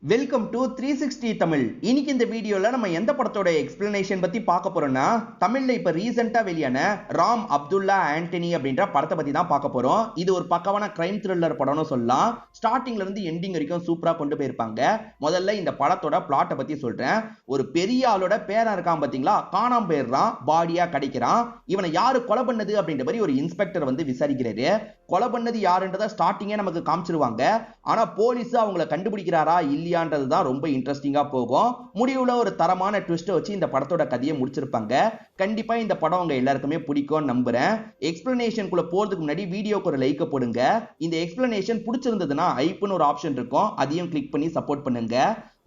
Welcome to 360 Tamil. இன்னைக்கு இந்த வீடியோல நம்ம எந்த படத்தோட எக்ஸ்பிளனேஷன் பத்தி பார்க்க போறோம்னா, தமிழ்ல இப்ப ரீசெண்டா வெளியான ராம் அப்துல்லா ஆண்டனி அப்படின்ற படத்தை பத்தி தான் பார்க்க போறோம். இது ஒரு பக்கவான கிரைம் த்ரில்லர் படம்னு சொல்லலாம். ஸ்டார்டிங்ல இருந்து எண்டிங் வரைக்கும் சூப்பரா கொண்டு போயிருப்பாங்க. முதல்ல இந்த படத்தோட பிளாட்டை பத்தி சொல்றேன். ஒரு பெரிய ஆளோட பேரன் இருக்கான் பாத்தீங்களா, காணாம போயிடுறான், பாடியா கிடைக்கிறான். இவனை யாரு கொலை பண்ணது அப்படின்ற மாதிரி ஒரு இன்ஸ்பெக்டர் வந்து விசாரிக்கிறாரு. கொலை பண்ணது யாருன்றத ஸ்டார்டிங்கே நமக்கு காமிச்சிருவாங்க. ஆனா போலீஸ் அவங்கள கண்டுபிடிக்கிறாரா இல்லையான்றதுதான் ரொம்ப இன்ட்ரெஸ்டிங்கா போகும். முடிவுல ஒரு தரமான ட்விஸ்ட் வச்சு இந்த படத்தோட கதையை முடிச்சிருப்பாங்க. கண்டிப்பா இந்த படம் உங்க எல்லாருக்குமே பிடிக்கும் நம்புறேன். எக்ஸ்பிளனேஷனுக்குள்ள போறதுக்கு முன்னாடி வீடியோக்கு ஒரு லைக் போடுங்க. இந்த எக்ஸ்பிளனேஷன் பிடிச்சிருந்ததுன்னா ஐப்னு ஒரு ஆப்ஷன் இருக்கும், அதையும் கிளிக் பண்ணி சப்போர்ட் பண்ணுங்க.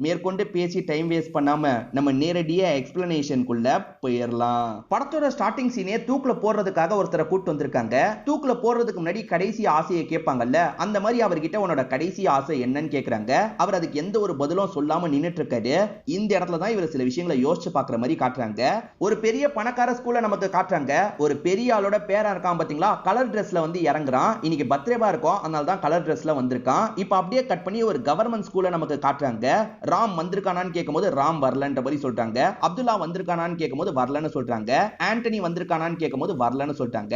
மேற்கொண்டு பேசி டைம் வேஸ்ட் பண்ணாம நம்ம நேரடியா எக்ஸ்பிளனேஷனுக்குள்ள போயிடலாம். படத்தோட ஸ்டார்டிங் சீனே தூக்குல போடுறதுக்காக ஒருத்தரை கூட்டு வந்திருக்காங்க. தூக்குல போடுறதுக்கு முன்னாடி கடைசி ஆசையை கேட்பாங்கல்ல, அந்த மாதிரி அவர்கிட்ட உன்னோட கடைசி ஆசை என்னன்னு கேக்குறாங்க. அவர் அதுக்கு எந்த ஒரு பதிலும் சொல்லாம நின்னுட்டு இருக்காரு. இந்த இடத்துல தான் இவர் சில விஷயங்களை யோசிச்சு பாக்குற மாதிரி காட்டுறாங்க. ஒரு பெரிய பணக்கார ஸ்கூல்ல நமக்கு காட்டுறாங்க. ஒரு பெரிய ஆளோட பேரா இருக்கான் பாத்தீங்களா, கலர் டிரெஸ்ல வந்து இறங்குறான். இன்னைக்கு பர்த்டேவா இருக்கும், அதனால தான் கலர் டிரெஸ்ல வந்திருக்கான். இப்ப அப்படியே கட் பண்ணி ஒரு கவர்மெண்ட் ஸ்கூல்ல நமக்கு காட்டுறாங்க. ராம் வந்திருக்கானான்னு கேட்கும்போது ராம் வரலன்ற மாதிரி சொல்றாங்க. அப்துல்லா வந்திருக்கானான்னு கேட்கும்போது வரலன்னு சொல்றாங்க. ஆண்டனி வந்திருக்கானான்னு கேட்கும்போது வரலன்னு சொல்றாங்க.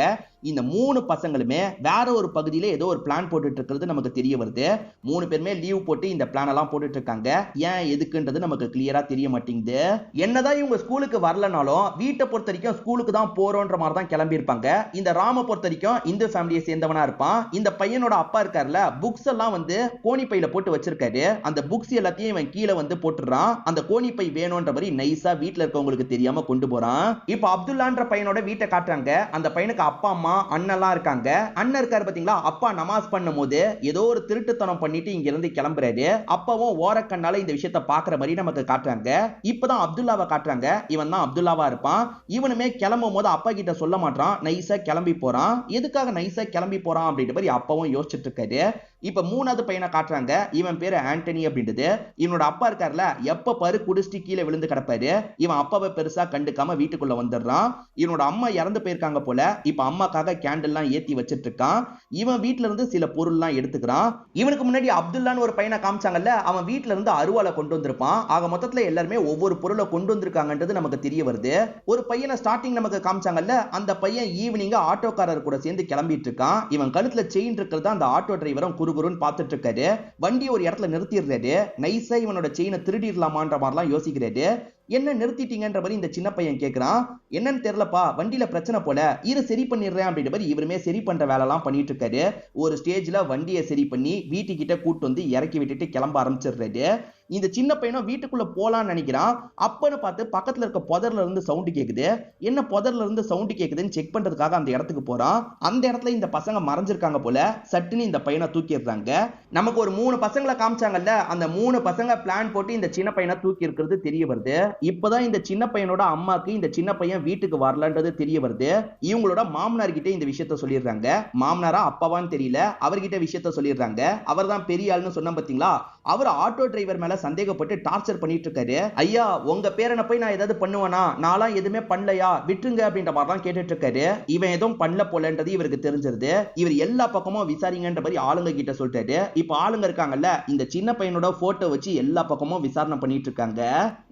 இந்த மூணு பசங்களுமே வேற ஒரு பகுதியில ஏதோ ஒரு பிளான் போட்டுட்டு இருக்கிறது நமக்கு தெரிய வருது. மூணு பேருமே லீவ் போட்டு இந்த பிளான் எல்லாம் போட்டுட்டு இருக்காங்க. ஏன் எதுக்குன்றது நமக்கு கிளியரா தெரிய மாட்டேங்குது. என்னதான் இவங்க ஸ்கூலுக்கு வரலனாலும் வீட்டை பொறுத்த வரைக்கும் ஸ்கூலுக்கு தான் போறோன்ற மாதிரி தான் கிளம்பி இருப்பாங்க. இந்த ராம பொறுத்த வரைக்கும் இந்து ஃபேமிலியை சேர்ந்தவனா இருப்பான். இந்த பையனோட அப்பா இருக்காருல, புக்ஸ் எல்லாம் வந்து கோணி பையில போட்டு வச்சிருக்காரு. அந்த புக்ஸ் எல்லாத்தையும் இவன் கீழே வந்து போட்டுறான். அந்த கோணி பை வேணும்ன்ற மாதிரி நைஸா வீட்ல இருக்கவங்களுக்கு தெரியாம கொண்டு போறான். இப்போ அப்துல்லான்ற பையனோட வீட்டை காட்டுறாங்க. அந்த பையனுக்கு அப்பா அம்மா அண்ணெல்லாம் இருக்காங்க. அண்ணன் இருக்காரு பாத்தீங்களா, அப்பா நமாஸ் பண்ணும் போது ஏதோ ஒரு திருட்டுத்தனம் பண்ணிட்டு இங்க இருந்து கிளம்புறாரு. அப்பாவும் ஓரக்கண்ணால இந்த விஷயத்தை பாக்குற மாதிரி நமக்கு காட்டுறாங்க. இப்பதான் அப்துல்லாவை காட்டுறாங்க. இவன் தான் அப்துல்லாவா இருப்பான். இவனுமே கிளம்பும் போது அப்பா கிட்ட சொல்ல மாட்டான், நைஸா கிளம்பி போறான். எதுக்காக நைஸா கிளம்பி போறான் அப்படின்ற மாதிரி அப்பாவும் யோசிச்சுட்டு இருக்காரு. இப்ப மூணாவது பையனை காட்டுறாங்க. இவன் பேரு ஆண்டனி அப்படின்றது. இவனோட அப்பா இருக்காருல, எப்ப பாரு குடிச்சிட்டு கீழே விழுந்து கிடப்பாரு. இவன் அப்பாவை பெருசா கண்டுக்காம வீட்டுக்குள்ள வந்துடுறான். இவனோட அம்மா இறந்து போயிருக்காங்க போல. இப்ப அம்மாக்காக கேண்டில் எல்லாம் ஏத்தி வச்சிட்டு இருக்கான். இவன் வீட்டுல இருந்து சில பொருள் எல்லாம் எடுத்துக்கிறான். இவனுக்கு முன்னாடி அப்துல்லான்னு ஒரு பையனை காமிச்சாங்கல்ல, அவன் வீட்டுல இருந்து அருவாலை கொண்டு வந்திருப்பான். ஆக மொத்தத்துல எல்லாருமே ஒவ்வொரு பொருளை கொண்டு வந்திருக்காங்கன்றது நமக்கு தெரிய வருது. ஒரு பையனை ஸ்டார்டிங் நமக்கு காமிச்சாங்கல்ல, அந்த பையன் ஈவினிங் ஆட்டோக்காரர் கூட சேர்ந்து கிளம்பிட்டு இருக்கான். இவன் கழுத்துல செயின் இருக்கிறது அந்த ஆட்டோ டிரைவரும் குறுகுறுன்னு பார்த்துட்டு இருக்காரு. வண்டி ஒரு இடத்துல நிறுத்திடுறாரு. நைஸா இவனோட செயினை திருடிடலாமான்ற மாதிரிலாம் யோசிக்கிறாரு. என்ன நிறுத்திட்டீங்கன்ற மாதிரி இந்த சின்ன பையன் கேட்கிறான். என்னன்னு தெரியலப்பா, வண்டியில பிரச்சனை போல, இரு சரி பண்ணிடுறேன் அப்படின்ற மாதிரி இவருமே சரி பண்ற வேலை எல்லாம் பண்ணிட்டு இருக்காரு. ஒரு ஸ்டேஜ்ல வண்டியை சரி பண்ணி வீட்டுக்கிட்ட கூட்டு வந்து இறக்கி விட்டுட்டு கிளம்ப ஆரம்பிச்சிடுறாரு. இந்த சின்ன பையனும் வீட்டுக்குள்ள போலான்னு நினைக்கிறான். அப்பன்னு பார்த்து பக்கத்துல இருக்க புதர்ல இருந்து சவுண்ட் கேக்குது. என்ன புதர்ல இருந்து சவுண்ட் கேக்குதுன்னு செக் பண்றதுக்காக அந்த இடத்துக்கு போறான். அந்த இடத்துல இந்த பசங்க மறைஞ்சிருக்காங்க போல. சட்டுன்னு இந்த பையனை தூக்கிடுறாங்க. நமக்கு ஒரு மூணு பசங்களை காமிச்சாங்கல்ல, அந்த மூணு பசங்க பிளான் போட்டு இந்த சின்ன பையனை தூக்கி இருக்கிறது தெரிய வருது. இப்பதான் இந்த சின்ன பையனோட அம்மாக்கு இந்த சின்ன பையன் வீட்டுக்கு வரலன்றது தெரிய வருது. இவங்களோட மாமனார் கிட்ட இந்த விஷயத்த சொல்லிடுறாங்க. மாமனாரா அப்பாவான்னு தெரியல, அவர்கிட்ட விஷயத்த சொல்லிடுறாங்க. அவர் தான் பெரிய ஆள்னு சொன்ன பாத்தீங்களா, அவர் ஆட்டோ டிரைவர் மேல சந்தேகப்பட்டு டார்ச்சர் பண்ணிட்டு இருக்காரு. ஐயா, உங்க பேரனை போய் நான் ஏதாவது பண்ணுவேனா, நான்லாம் எதுவுமே பண்ணலையா, விட்டுருங்க அப்படின்ற மாதிரிலாம் கேட்டுட்டு இருக்காரு. இவன் எதுவும் பண்ணல போலன்றது இவருக்கு தெரிஞ்சிருது. இவர் எல்லா பக்கமும் விசாரிங்கன்ற மாதிரி ஆளுங்க கிட்ட சொல்லிட்டாரு. இப்ப ஆளுங்க இருக்காங்கல்ல, இந்த சின்ன பையனோட போட்டோ வச்சு எல்லா பக்கமும் விசாரணை பண்ணிட்டு இருக்காங்க.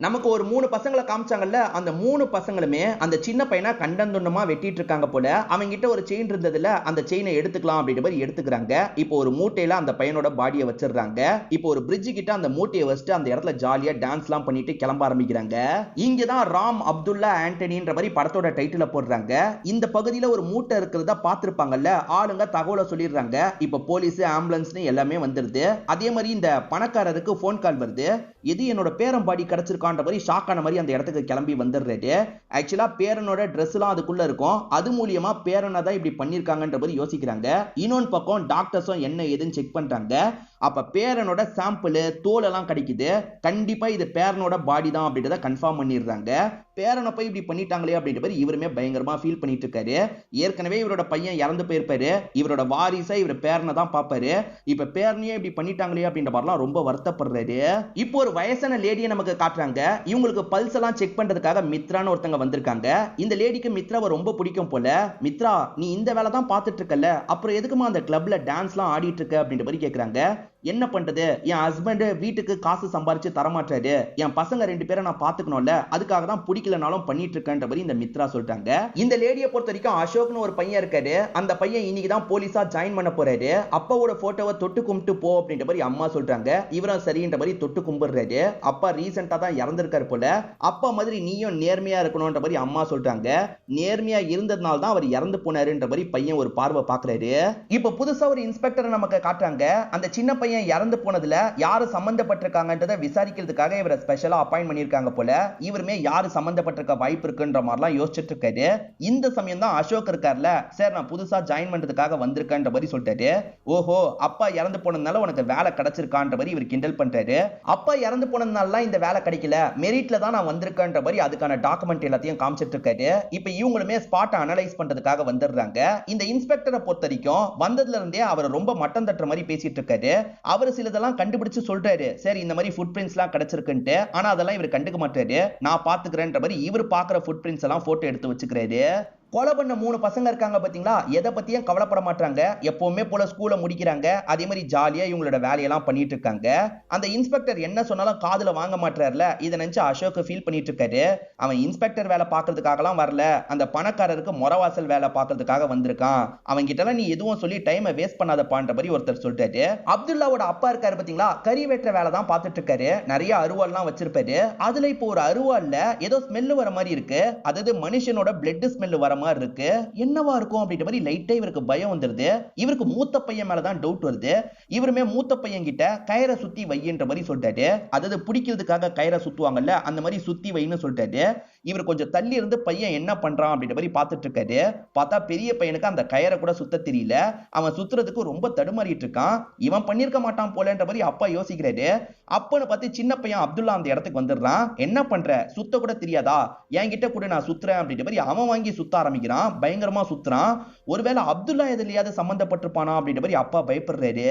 நமக்கு ஒரு மூணு பசங்களை காமிச்சாங்கல்ல, அந்த மூணு பசங்களுமே அந்த சின்ன பையனை கண்டந்துண்டமா வெட்டிட்டு இருக்காங்க போல. அவங்க கிட்ட ஒரு செயின் இருந்ததுல, அந்த செயினை எடுத்துக்கலாம் அப்படின்ற மாதிரி எடுத்துக்கிறாங்க. இப்போ ஒரு மூட்டையில அந்த பையனோட பாடியை வச்சிடுறாங்க. இப்போ ஒரு பிரிட்ஜ் கிட்ட அந்த மூட்டையை வச்சுட்டு அந்த இடத்துல ஜாலியா டான்ஸ் எல்லாம் பண்ணிட்டு கிளம்ப ஆரம்பிக்கிறாங்க. இங்கதான் ராம் அப்துல்லா ஆண்டனின்ற மாதிரி படத்தோட டைட்டில போடுறாங்க. இந்த பகுதியில ஒரு மூட்டை இருக்கிறதா பார்த்திருப்பாங்கல்ல, ஆளுங்க தகவலை சொல்லிடுறாங்க. இப்ப போலீஸ் ஆம்புலன்ஸ்னு எல்லாமே வந்துருது. அதே மாதிரி இந்த பணக்காரருக்கு போன் கால் வருது. இது என்னோட பேரன் பாடி கிடைச்சிருக்கான்ற மாதிரி ஷாக்கான மாதிரி அந்த இடத்துக்கு கிளம்பி வந்துடுறாரு. ஆக்சுவலா பேரனோட ட்ரெஸ் எல்லாம் அதுக்குள்ள இருக்கும். அது மூலியமா பேரனை தான் இப்படி பண்ணிருக்காங்கன்ற மாதிரி யோசிக்கிறாங்க. இன்னொன்று பக்கம் டாக்டர்ஸும் என்ன ஏதுன்னு செக் பண்றாங்க. அப்ப பேரனோட சாம்பிள் தோல் எல்லாம் கிடைக்குது. கண்டிப்பா இது பேரனோட பாடி தான் அப்படின்றத கன்ஃபார்ம் பண்ணிடுறாங்க. பேரனை போய் இப்படி பண்ணிட்டாங்களே அப்படின்ற மாதிரி இவருமே பயங்கரமா ஃபீல் பண்ணிட்டு இருக்காரு. ஏற்கனவே இவரோட பையன் இறந்து போயிருப்பாரு. இவரோட வாரிசா இவர் பேரனை தான் பாப்பாரு. இப்ப பேரனையே இப்படி பண்ணிட்டாங்களே அப்படின்ற மாதிரிலாம் ரொம்ப வருத்தப்படுறாரு. இப்போ ஒரு வயசான லேடியை நமக்கு காட்டுறாங்க. இவங்களுக்கு பல்ஸ் எல்லாம் செக் பண்றதுக்காக மித்ரான்னு ஒருத்தங்க வந்திருக்காங்க. இந்த லேடிக்கு மித்ராவை ரொம்ப பிடிக்கும் போல. மித்ரா, நீ இந்த வேலை தான் பார்த்துட்டு இருக்கல, அப்புறம் எதுக்குமா அந்த கிளப்ல டான்ஸ்லாம் ஆடிட்டு இருக்க அப்படின்ற மாதிரி கேட்கறாங்க. என்ன பண்றது, என் ஹஸ்பண்ட் வீட்டுக்கு காசு சம்பாரிச்சு தரமாட்டாரு, என் பசங்க 2 பேரை நான் பாத்துக்கணும்ல, அதுக்காக தான் பிடிக்கலனாலும் பண்ணிட்டு இருக்கேன்ற மாதிரி இந்த மித்ரா சொல்லிட்டாங்க. இந்த லேடியை பொறுத்த வரைக்கும் அசோக்னு ஒரு பையன் இருக்காரு, அந்த பையன் இன்னைக்கு தான் போலீஸா ஜாயின் பண்ண போறாரு, அப்பாவோட போட்டோவை தொட்டு கும்பிட்டு போ அப்படின்ற மாதிரி அம்மா சொல்றாங்க. இவரும் சரின்ற மாதிரி தொட்டு கும்பிடுறாரு. அப்பா ரீசெண்டா தான் இறந்திருக்காரு போல, அப்பா மாதிரி நீயும் நேர்மையா இருக்கணும்ன்ற மாதிரி அம்மா சொல்றாங்க. நேர்மையா இருந்ததுனால தான் அவர் இறந்து போனாருன்ற மாதிரி பையன் ஒரு பார்வை பாக்குறாரு. இப்ப புதுசா ஒரு இன்ஸ்பெக்டரை நமக்கு காட்டுறாங்க. அந்த சின்ன பையன் இறந்து போனதுல யாரு சம்பந்தப்பட்டிருக்காங்கன்றதை விசாரிக்கிறதுக்காக இவரை ஸ்பெஷலா அப்பாயிண்ட் பண்ணிருக்காங்க போல. இவருமே யாரு சம்பந்தப்பட்டிருக்க வாய்ப்பு இருக்குன்ற மாதிரிலாம் யோசிச்சுட்டு இருக்காரு. இந்த சமயம் தான் அசோக் இருக்கார்ல, சார் நான் புதுசா ஜாயின் பண்றதுக்காக வந்திருக்கேன்ற மாதிரி சொல்லிட்டாரு. ஓஹோ, அப்பா இறந்து போனதுனால உனக்கு வேலை கிடைச்சிருக்கான்ற மாதிரி இவர் கிண்டல் பண்றாரு. அப்பா இறந்து போனதுனால இந்த வேலை கிடைக்கல, மெரிட்ல தான் நான் வந்திருக்கேன்ற மாதிரி அதுக்கான டாக்குமெண்ட் எல்லாத்தையும் காமிச்சிட்டு இருக்காரு. இப்ப இவங்களுமே ஸ்பாட் அனலைஸ் பண்றதுக்காக வந்துடுறாங்க. இந்த இன்ஸ்பெக்டரை பொறுத்த வரைக்கும் வந்ததுல இருந்தே அவர் ரொம்ப மட்டம் தட்டுற மாதிரி பேசிட்டு இருக்காரு. அவர் சிலதெல்லாம் கண்டுபிடிச்சு சொல்றாரு, சரி இந்த மாதிரி ஃபுட் பிரிண்ட்ஸ் எல்லாம் கிடைச்சிருக்குன்ட்டு. ஆனா அதெல்லாம் இவர் கண்டுக்க மாட்டாரு. நான் பாத்துக்கிறேன்ற மாதிரி இவர் பாக்குற ஃபுட் பிரிண்ட்ஸ் எல்லாம் போட்டோ எடுத்து வச்சுக்கிறாரு. கொலை பண்ண 3 பசங்க இருக்காங்க பாத்தீங்களா, எதை பத்தியும் கவலைப்பட மாட்டாங்க. எப்பவுமே போல ஸ்கூலை முடிக்கிறாங்க. அதே மாதிரி ஜாலியா இவங்களோட வேலையெல்லாம் பண்ணிட்டு இருக்காங்க. அந்த இன்ஸ்பெக்டர் என்ன சொன்னாலும் காதுல வாங்க மாட்டார்ல, இதை நினைச்சு அசோக் ஃபீல் பண்ணிட்டு இருக்காரு. அவன் இன்ஸ்பெக்டர் வேலை பார்க்கறதுக்காகலாம் வரல, அந்த பணக்காரருக்கு மொரவாசல் வேலை பார்க்கறதுக்காக வந்திருக்கான். அவங்க கிட்ட எல்லாம் நீ எதுவும் சொல்லி டைமை வேஸ்ட் பண்ணாதப்பான்ற மாதிரி ஒருத்தர் சொல்லிட்டாரு. அப்துல்லாவோட அப்பா இருக்காரு பாத்தீங்களா, கறி வெட்டுற வேலை தான் பார்த்துட்டு இருக்காரு. நிறைய அருவாள்லாம் வச்சிருப்பாரு. அதுல இப்போ ஒரு அருவாள்ல ஏதோ ஸ்மெல் வர மாதிரி இருக்கு. அதாவது மனுஷனோட பிளட் ஸ்மெல் வர மாதிரி இருக்கு. என்னவா இருக்கும் அப்படின்ற மாதிரி லைட்டா இவருக்கு பயம் வந்துருது. இவருக்கு மூத்த பையன் மேல தான் டவுட் வருது. இவருமே மூத்த பையன் கிட்ட கயிறை சுத்தி வைன்ற மாதிரி சொல்லிட்டாரு. அதாவது பிடிக்கிறதுக்காக கயிறை சுத்துவாங்கல்ல, அந்த மாதிரி சுத்தி வைன்னு சொல்லிட்டாரு. இவர் கொஞ்சம் தள்ளி இருந்து பையன் என்ன பண்றான் அப்படின்ற மாதிரி பார்த்துட்டு இருக்காரு. பார்த்தா பெரிய பையனுக்கு அந்த கயிறை கூட சுத்த தெரியல. அவன் சுத்துறதுக்கு ரொம்ப தடுமாறிட்டு இருக்கான். இவன் பண்ணிருக்க மாட்டான் போலன்ற மாதிரி அப்பா யோசிக்கிறாரு. அப்பன்னு பார்த்து சின்ன பையன் அப்துல்லா அந்த இடத்துக்கு வந்துடுறான். என்ன பண்ற, சுத்த கூட தெரியாதா, என்கிட்ட கூட நான் சுத்துறேன் அப்படின்ற மாதிரி அவன் வாங்கி சுத்த ஆரம்பிக்கிறான். பயங்கரமா சுத்துறான். ஒருவேளை அப்துல்லா எதுலயாவது சம்பந்தப்பட்டிருப்பானா அப்படின்ற மாதிரி அப்பா பயப்படுறாரு.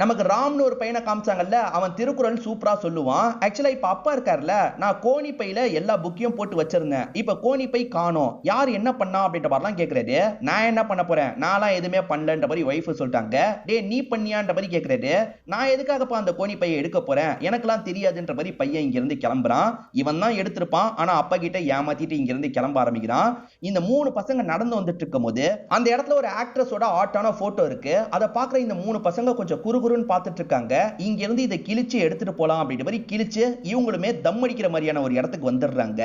நமக்கு ராம்னு ஒரு பையனை காமிச்சாங்கல்ல, அவன் திருக்குறள் சூப்பரா சொல்லுவான். ஆக்சுவலா இப்ப அப்பா இருக்காருல்ல, நான் கோணி பையில எல்லா புக்கையும் போட்டு வச்சிருந்தேன், இப்ப கோணி பை காணோம், யார் என்ன பண்ணா அப்படின்ற மாதிரிலாம் கேட்கிறாரு. நான் என்ன பண்ண போறேன், நான்லாம் எதுவுமே பண்ணலன்ற மாதிரி வைஃப் சொல்லிட்டாங்க. டே நீ பண்ணியான்ற மாதிரி கேட்கிறாரு. நான் எதுக்காகப்பா அந்த கோணி பையை எடுக்க போறேன், எனக்கெல்லாம் தெரியாதுன்ற மாதிரி பையன் இங்க இருந்து கிளம்புறான். இவன் தான் எடுத்திருப்பான். ஆனா அப்பா கிட்ட ஏமாத்திட்டு இங்க இருந்து கிளம்ப ஆரம்பிக்கிறான். இந்த 3 பசங்க நடந்து வந்துட்டு இருக்கும் போது அந்த இடத்துல ஒரு ஆக்ட்ரஸோட ஆட்டான போட்டோ இருக்கு. அதை பாக்குற இந்த 3 பசங்க கொஞ்சம் குறுகுறுன்னு பார்த்துட்டு இருக்காங்க. இங்க இருந்து இதை கிழிச்சு எடுத்துட்டு போலாம் அப்படின்ற மாதிரி கிழிச்சு இவங்களுமே தம் அடிக்கிற மாதிரியான ஒரு இடத்துக்கு வந்துடுறாங்க.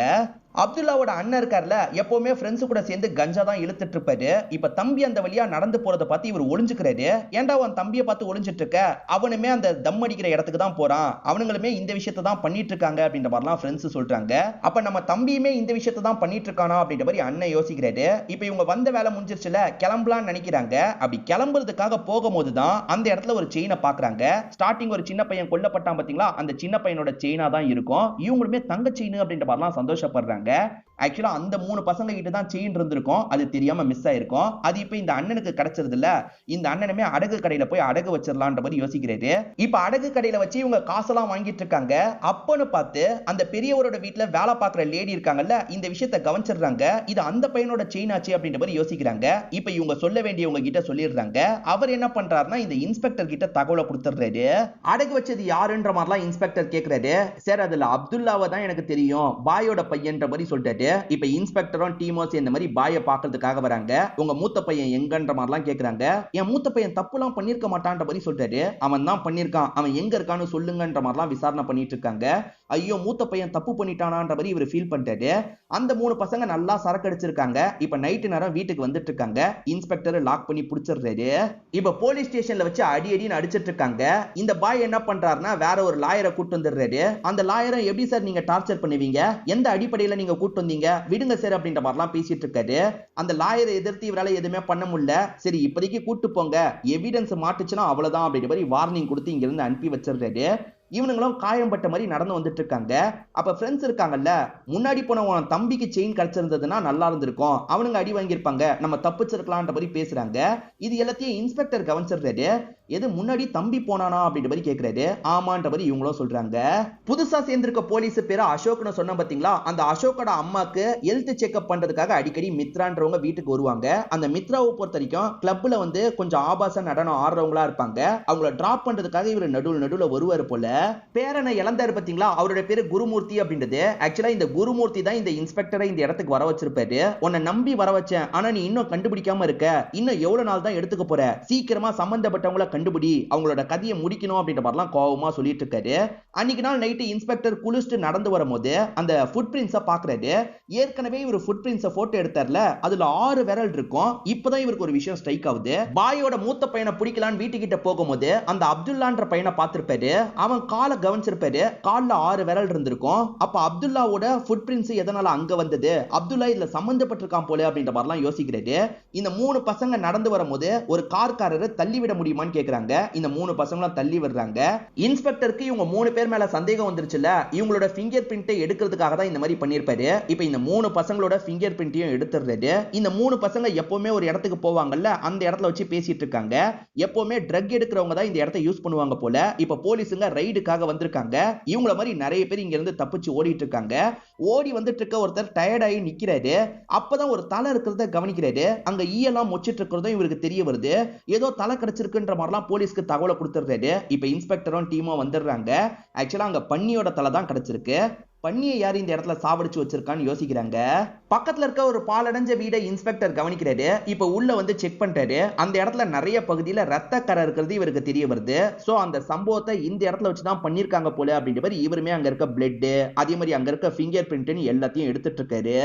அப்துல்லாவோட அண்ணன் இருக்கார்ல, எப்பவுமே ஃப்ரெண்ட்ஸ் கூட சேர்ந்து கஞ்சா தான் இழுத்துட்டு இருப்பாரு. இப்ப தம்பி அந்த வழியா நடந்து போறத பார்த்து இவர் ஒளிஞ்சுக்கிறாரு. ஏன்டா அவன் தம்பியை பார்த்து ஒளிஞ்சிட்டு இருக்க, அவனுமே அந்த தம் அடிக்கிற இடத்துக்கு தான் போறான், அவனுங்களுமே இந்த விஷயத்தை தான் பண்ணிட்டு இருக்காங்க அப்படின்ற மாதிரிலாம் ஃப்ரெண்ட்ஸ் சொல்றாங்க. அப்ப நம்ம தம்பியுமே இந்த விஷயத்தை தான் பண்ணிட்டு இருக்கானா அப்படின்ற மாதிரி அண்ணன் யோசிக்கிறாரு. இப்ப இவங்க வந்த வேலை முடிஞ்சிருச்சுல, கிளம்பலாம்னு நினைக்கிறாங்க. அப்படி கிளம்புறதுக்காக போகும்போது தான் அந்த இடத்துல ஒரு செயினை பாக்குறாங்க. ஸ்டார்டிங் ஒரு சின்ன பையன் கொல்லப்பட்டான் பாத்தீங்களா, அந்த சின்ன பையனோட செயினா தான் இருக்கும். இவங்களுமே தங்க செயின் அப்படின்ற மாதிரிலாம் சந்தோஷப்படுறாங்க. ஆக்சுவலா அந்த 3 பசங்க கிட்ட தான் செயின் இருந்திருக்கும், அது தெரியாம மிஸ் ஆயிருக்கும். அது இப்ப இந்த அண்ணனுக்கு கிடைச்சது இல்ல. இந்த அண்ணனுமே அடகு கடையில போய் அடகு வச்சிடலான்ற மாதிரி யோசிக்கிறாரு. இப்ப அடகு கடையில வச்சு இவங்க காசெல்லாம் வாங்கிட்டு இருக்காங்க. அப்பன்னு பார்த்து அந்த பெரியவரோட வீட்டுல வேலை பார்க்குற லேடி இருக்காங்கல்ல, இந்த விஷயத்தை கவனிச்சிடுறாங்க. இது அந்த பையனோட செயின் ஆச்சு அப்படின்ற மாதிரி யோசிக்கிறாங்க. இப்ப இவங்க சொல்ல வேண்டியவங்க கிட்ட சொல்லிடுறாங்க. அவர் என்ன பண்றாருன்னா இந்த இன்ஸ்பெக்டர் கிட்ட தகவலை கொடுத்துடுறாரு. அடகு வச்சது யாருன்ற மாதிரிலாம் இன்ஸ்பெக்டர் கேட்கிறாரு. சார் அதுல அப்துல்லாவை தான் எனக்கு தெரியும், பாயோட பையன்ற மாதிரி சொல்லிட்டாரு. இப்ப இன்ஸ்பெக்டரும் டீமும் சேர்ந்த மாதிரி பாயை பார்க்கிறதுக்காக வராங்க. உங்க மூத்த பையன் எங்கன்ற மாதிரிலாம் கேக்குறாங்க. என் மூத்த பையன் தப்புலாம் பண்ணிருக்க மாட்டான்ற மாதிரி சொல்றாரு. அவன் தான் பண்ணிருக்கான், அவன் எங்க இருக்கான்னு சொல்லுங்கன்ற மாதிரிலாம் விசாரணை பண்ணிட்டு இருக்காங்க. ஐயோ மூத்த பையன் தப்பு பண்ணிட்டானான்ற மாதிரி இவர் ஃபீல் பண்ணிட்டாரு. அந்த 3 பசங்க நல்லா சரக்கு அடிச்சிருக்காங்க. இப்ப நைட்டு நேரம் வீட்டுக்கு வந்துட்டு இருக்காங்க. இன்ஸ்பெக்டர் லாக் பண்ணி புடிச்சிடுறாரு. இப்ப போலீஸ் ஸ்டேஷன்ல வச்சு அடி அடின்னு அடிச்சிட்டு இருக்காங்க. இந்த பாய் என்ன பண்றாருன்னா வேற ஒரு லாயரை கூட்டு வந்துடுறாரு. அந்த லாயரை எப்படி சார் நீங்க டார்ச்சர் பண்ணுவீங்க, எந்த அடிப்படையில நீங்க கூட்டு வந்தீங்க, விடுங்க சார் அப்படின்ற மாதிரிலாம் பேசிட்டு இருக்காரு. அந்த லாயரை எதிர்த்து இவரால எதுவுமே பண்ண முடியல. சரி இப்போதைக்கு கூட்டு போங்க, எவிடன்ஸ் மாட்டுச்சுன்னா அவ்வளவுதான் அப்படின்ற மாதிரி வார்னிங் கொடுத்து இங்க இருந்து அனுப்பி வச்சிடுறாரு. இவனுங்களும் காயம்பட்ட மாதிரி நடந்து வந்துட்டு இருக்காங்க. அப்ப ஃப்ரெண்ட்ஸ் இருக்காங்கல்ல, முன்னாடி போன உன் தம்பிக்கு செயின் கிடைச்சிருந்ததுன்னா நல்லா இருந்திருக்கும், அவனுங்க அடி வாங்கியிருப்பாங்க, நம்ம தப்பிச்சிருக்கலாம்ன்ற மாதிரி பேசுறாங்க. இது எல்லாத்தையும் இன்ஸ்பெக்டர் கவனிச்சிடுறாரு. எது முன்னாடி தம்பி போனானா அப்படின்ற மாதிரி கேக்குறாரு. ஆமான்ற மாதிரி இவங்களும் சொல்றாங்க. புதுசா சேர்ந்திருக்க போலீஸ் பேரு அசோக்னு சொன்ன பாத்தீங்களா, அந்த அசோக்கோட அம்மாக்கு ஹெல்த் செக்அப் பண்றதுக்காக அடிக்கடி மித்ரான்றவங்க வீட்டுக்கு வருவாங்க. அந்த மித்ராவை பொறுத்த வரைக்கும் கிளப்ல வந்து கொஞ்சம் ஆபாச நடனம் ஆடுறவங்களா இருப்பாங்க. அவங்கள டிராப் பண்றதுக்காக இவர் நடுவுல வருவாரு போல. பேரனை இழந்தாரு பாத்தீங்களா, அவரோட பேரு குருமூர்த்தி அப்படின்றது. ஆக்சுவலா இந்த குருமூர்த்தி தான் இந்த இன்ஸ்பெக்டரை இந்த இடத்துக்கு வர வச்சிருப்பாரு. உன்னை நம்பி வர வச்சேன், ஆனா நீ இன்னும் கண்டுபிடிக்காம இருக்க, இன்னும் எவ்வளவு நாள் தான் எடுத்துக்க போற, சீக்கிரமா சம்பந்தப்பட்டவங்கள கண்டுபிடி, அவங்களோட கதையை முடிக்கணும் அப்படின்ற மாதிரிலாம் கோவமா சொல்லிட்டு இருக்காரு. அன்னைக்கு நாள் நைட்டு இன்ஸ்பெக்டர் குளிச்சுட்டு நடந்து வரும்போது அந்த ஃபுட் பிரிண்ட்ஸை பாக்குறாரு. ஏற்கனவே இவர் ஃபுட் பிரிண்ட்ஸை போட்டோ எடுத்தார்ல, அதுல 6 விரல் இருக்கும். இப்பதான் இவருக்கு ஒரு விஷயம் ஸ்ட்ரைக் ஆகுது. பாயோட மூத்த பையனை பிடிக்கலான்னு வீட்டுக்கிட்ட போகும்போது அந்த அப்துல்லான்ற பையனை பார்த்திருப்பாரு. அவன் காலை கவனிச்சிருப்பாரு. கால்ல 6 விரல் இருந்திருக்கும். அப்ப அப்துல்லாவோட ஃபுட் பிரிண்ட்ஸ் எதனால அங்க வந்தது, அப்துல்லா இதுல சம்பந்தப்பட்டிருக்கான் போல அப்படின்ற மாதிரிலாம் யோசிக்கிறாரு. இந்த 3 பசங்க நடந்து வரும்போது ஒரு கார்காரர் தள்ளி விட முடியுமான்னு கேக்குறாங்க. இந்த 3 பசங்களும் தள்ளி விடுறாங்க. இன்ஸ்பெக்டருக்கு இவங்க 3 பேர் மேல சந்தேகம் வந்துருச்சுல, இவங்களோட ஃபிங்கர் பிரிண்ட் எடுக்கிறதுக்காக தான் இந்த மாதிரி பண்ணிருப்பாரு. இப்போ இந்த 3 பசங்களோட ஃபிங்கர் பிரிண்ட்டையும் எடுத்துறாரு. இந்த 3 பசங்க எப்பவுமே ஒரு இடத்துக்கு போவாங்கல்ல, அந்த இடத்துல வச்சு பேசிட்டு இருக்காங்க. எப்பவுமே ட்ரக் எடுக்கிறவங்க தான் இந்த இடத்தை யூஸ் பண்ணுவாங்க போல. இப்ப போலீஸுங்க ரைடுக்காக வந்திருக்காங்க. இவங்கள மாதிரி நிறைய பேர் இங்க இருந்து தப்பிச்சு ஓடிட்டு இருக்காங்க. ஓடி வந்துட்டு இருக்க ஒருத்தர் டயர்ட் ஆகி நிக்கிறாரு. அப்பதான் ஒரு தலை இருக்கிறத கவனிக்கிறாரு. அங்க ஈயெல்லாம் மொச்சிட்டு இருக்கிறதும் இவருக்கு தெரிய வருது. ஏதோ தலை கிடைச்சிருக்குன்ற மாதிரிலாம் போலீஸ்க்கு தகவலை கொடுத்துறாரு. இப்ப இன்ஸ்பெக்டரும் டீமும் வந்துடுறாங்க. ஆக்சுவலா அங்க பன்னியோட தலை தான் கிடைச்சிருக்கு. பன்னியை யார் இந்த இடத்துல சாவடிச்சு வச்சிருக்கான்னு யோசிக்கிறாங்க. பக்கத்துல இருக்க ஒரு பாலடைஞ்ச வீடை இன்ஸ்பெக்டர் கவனிக்கிறாரு. இப்ப உள்ள வந்து செக் பண்றாரு. அந்த இடத்துல நிறைய பகுதியில ரத்த கரை இருக்கிறது இவருக்கு தெரிய வருது. சோ அந்த சம்பவத்தை இந்த இடத்துல வச்சுதான் பண்ணிருக்காங்க போல அப்படின்ற மாதிரி இவருமே அங்க இருக்க பிளட், அதே மாதிரி அங்க இருக்க ஃபிங்கர் பிரிண்ட் எல்லாத்தையும் எடுத்துட்டு இருக்காரு.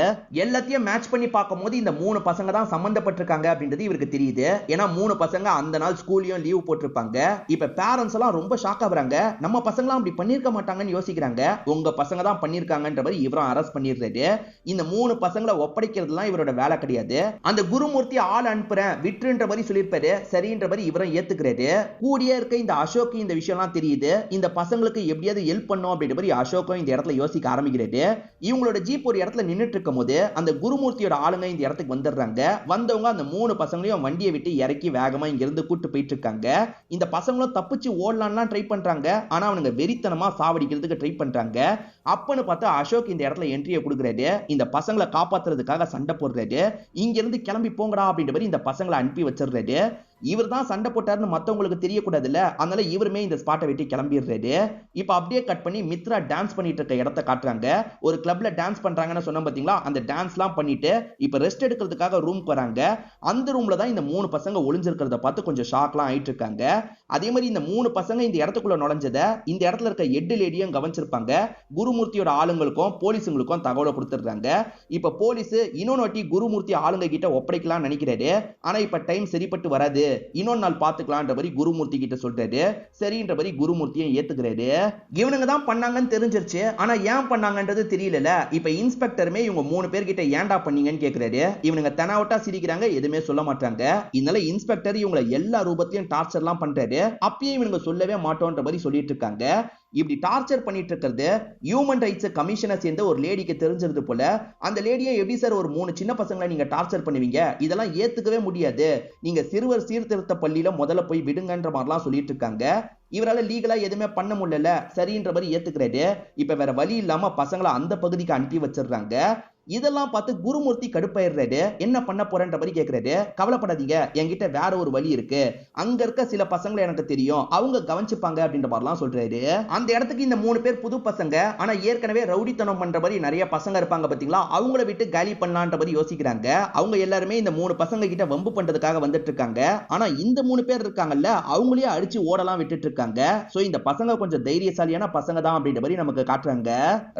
எல்லாத்தையும் மேட்ச் பண்ணி பார்க்கும்போது இந்த 3 பசங்க தான் சம்பந்தப்பட்டிருக்காங்க அப்படின்றது இவருக்கு தெரியுது. ஏன்னா 3 பசங்க அந்த நாள் ஸ்கூல்லயும் லீவ் போட்டிருப்பாங்க. இப்ப பேரண்ட்ஸ் எல்லாம் ரொம்ப ஷாக் ஆகுறாங்க. நம்ம பசங்களாம் அப்படி பண்ணிருக்க மாட்டாங்கன்னு யோசிக்கிறாங்க. உங்க பசங்க தான் பண்ணிருக்காங்கன்ற மாதிரி இவரும் அரெஸ்ட் பண்ணிடுறாரு. இந்த 3 பசங்களை ஒப்படைக்கிறதுலாம் இவரோட வேலை கிடையாது. அந்த குருமூர்த்தி ஆள் அனுப்புறேன் விட்டுன்ற மாதிரி சொல்லியிருப்பாரு. சரின்ற மாதிரி இவரும் ஏத்துக்கிறாரு. கூடியே இருக்க இந்த அசோக் இந்த விஷயம்லாம் தெரியுது. இந்த பசங்களுக்கு எப்படியாவது ஹெல்ப் பண்ணும் அப்படின்ற மாதிரி அசோக்கும் இந்த இடத்துல யோசிக்க ஆரம்பிக்கிறாரு. இவங்களோட ஜீப் ஒரு இடத்துல நின்னுட்டு இருக்கும் போது அந்த குருமூர்த்தியோட ஆளுங்க இந்த இடத்துக்கு வந்துடுறாங்க. வந்தவங்க அந்த 3 பசங்களையும் வண்டியை விட்டு இறக்கி வேகமா இங்க இருந்து கூட்டு போயிட்டு இருக்காங்க. இந்த பசங்களும் தப்பிச்சு ஓடலாம்லாம் ட்ரை பண்றாங்க. ஆனா அவனுங்க வெறித்தனமா சாவடிக்கிறதுக்கு ட்ரை பண்றாங்க. அப்பன்னு பார்த்தா அசோக் இந்த இடத்துல என்ட்ரியை கொடுக்குறாரு. இந்த பசங்களை காப்பாத்துறதுக்காக சண்டை போடுறாரு. இங்க இருந்து கிளம்பி போங்கடா அப்படின்ற மாதிரி இந்த பசங்களை அனுப்பி வச்சிடுறாரு. இவர் தான் சண்டை போட்டாருன்னு மத்தவங்களுக்கு தெரியக்கூடாதுல்ல, அதனால இவருமே இந்த ஸ்பாட்டை விட்டு கிளம்பிடுறாரு. இப்ப அப்படியே கட் பண்ணி மித்ரா டான்ஸ் பண்ணிட்டு இருக்க இடத்தை காட்டுறாங்க. ஒரு கிளப்ல டான்ஸ் பண்றாங்கன்னு சொன்ன பாத்தீங்களா, அந்த டான்ஸ்லாம் பண்ணிட்டு இப்ப ரெஸ்ட் எடுக்கிறதுக்காக ரூம்க்கு வராங்க. அந்த ரூம்ல தான் இந்த 3 பசங்க ஒளிஞ்சிருக்கிறத பார்த்து கொஞ்சம் ஷாக்லாம் ஆயிட்டு இருக்காங்க. அதே மாதிரி இந்த 3 பசங்க இந்த இடத்துக்குள்ள நுழைஞ்சத இந்த இடத்துல இருக்க எட்டு லேடியும் கவனிச்சிருப்பாங்க. குருமூர்த்தியோட ஆளுங்களுக்கும் போலீஸுங்களுக்கும் தகவலை கொடுத்துடுறாங்க. இப்ப போலீஸ் இன்னொன்னு வாட்டி குருமூர்த்தி ஆளுங்க கிட்ட ஒப்படைக்கலாம்னு நினைக்கிறாரு. ஆனா இப்ப டைம் சரிப்பட்டு வராது, இன்னொரு நாள் பாத்துக்கலாம்ன்ற மாதிரி குருமூர்த்தி கிட்ட சொல்றாரு. சரின்ற மாதிரி குருமூர்த்தியை ஏத்துக்கிறாரு. இவனுங்க தான் பண்ணாங்கன்னு தெரிஞ்சிருச்சு, ஆனா ஏன் பண்ணாங்கன்றது தெரியல. இப்ப இன்ஸ்பெக்டருமே இவங்க 3 பேர் கிட்ட ஏன்டா பண்ணீங்கன்னு கேக்குறாரு. இவனுங்க தெனாவட்டா சிரிக்கிறாங்க, எதுவுமே சொல்ல மாட்டாங்க. இதனால இன்ஸ்பெக்டர் இவங்களை எல்லா ரூபத்திலையும் டார்ச்சர்லாம் பண்றாரு. அப்பயே இவனுங்க சொல்லவே மாட்டோன்ற மாதிரி சொல்லிட்டு இருக்காங்க. இப்படி டார்ச்சர் பண்ணிட்டு இருக்கிறது ஹியூமன் ரைட்ஸ் கமிஷனை சேர்ந்த ஒரு லேடிக்கு தெரிஞ்சிருது போல. அந்த லேடியை எப்படி சார் ஒரு 3 சின்ன பசங்களை நீங்க டார்ச்சர் பண்ணுவீங்க, இதெல்லாம் ஏத்துக்கவே முடியாது, நீங்க சிறுவர் சீர்திருத்த பள்ளியில முதல்ல போய் விடுங்கன்ற மாதிரிலாம் சொல்லிட்டு இருக்காங்க. இவரால லீகலா எதுவுமே பண்ண முடியல, சரின்ற மாதிரி ஏத்துக்கிறாரு. இப்ப வேற வழி இல்லாம பசங்களை அந்த பகுதிக்கு அனுப்பி வச்சிடுறாங்க. இதெல்லாம் பார்த்து குருமூர்த்தி கடுப்பாயிடுறாரு. என்ன பண்ண போறன்ற மாதிரி கேக்குறாரு. கவலைப்படாதீங்க, என்கிட்ட வேற ஒரு வழி இருக்கு, அங்க இருக்க சில பசங்களை எனக்கு தெரியும், அவங்க கவனிச்சுப்பாங்க அப்படின்ற மாதிரிலாம் சொல்றாரு. அந்த இடத்துக்கு இந்த 3 பேர் புது பசங்க, ஆனா ஏற்கனவே ரவுடித்தனம் பண்ற மாதிரி நிறைய பசங்க இருப்பாங்க பாத்தீங்களா, அவங்கள விட்டு காலி பண்ணலான்ற மாதிரி யோசிக்கிறாங்க. அவங்க எல்லாருமே இந்த 3 பசங்க கிட்ட வம்பு பண்றதுக்காக வந்துட்டு இருக்காங்க. ஆனா இந்த 3 பேர் இருக்காங்கல்ல, அவங்களையே அடிச்சு ஓடலாம் விட்டுட்டு இருக்காங்க. சோ இந்த பசங்க கொஞ்சம் தைரியசாலியான பசங்க தான் அப்படின்ற மாதிரி நமக்கு காட்டுறாங்க.